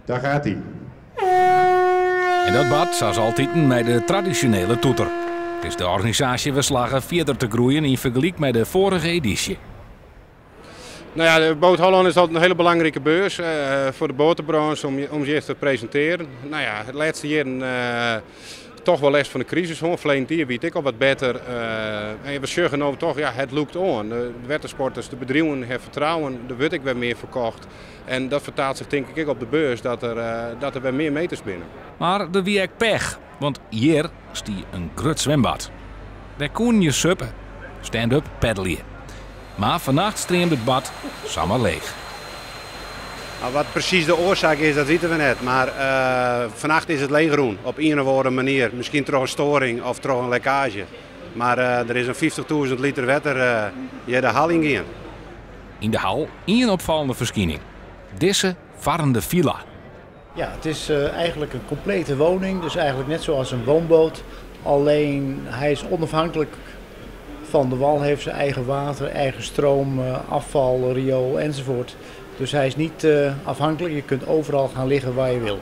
Daar gaat hij. En dat bad zoals altijd met de traditionele toeter. Het is de organisatie verslagen verder te groeien in vergelijking met de vorige editie. Nou ja, de Boot Holland is altijd een hele belangrijke beurs voor de boterbranche om je te presenteren. Nou ja, het laatste jaar toch wel les van de crisis. Verleden jaar weet ik al wat beter. En we zeggen nou toch, ja, het lukt aan. De watersporters, de bedrijven hebben vertrouwen, er wordt ik weer meer verkocht. En dat vertaalt zich denk ik op de beurs dat er weer meer meters binnen. Maar er wie ook pech, want hier stie een grut zwembad. Daar kon je suppen, stand-up paddelen. Maar vannacht streamt het bad samen leeg. Nou, wat precies de oorzaak is, dat weten we net. Maar vannacht is het leeggroen op een of andere manier. Misschien door een storing of door een lekkage. Maar er is een 50.000 liter water je de hal in gaan. In de hal één opvallende verschijning. Deze varrende villa. Ja, het is eigenlijk een complete woning. Dus eigenlijk net zoals een woonboot. Alleen hij is onafhankelijk van de wal, heeft zijn eigen water, eigen stroom, afval, riool enzovoort. Dus hij is niet afhankelijk. Je kunt overal gaan liggen waar je wil.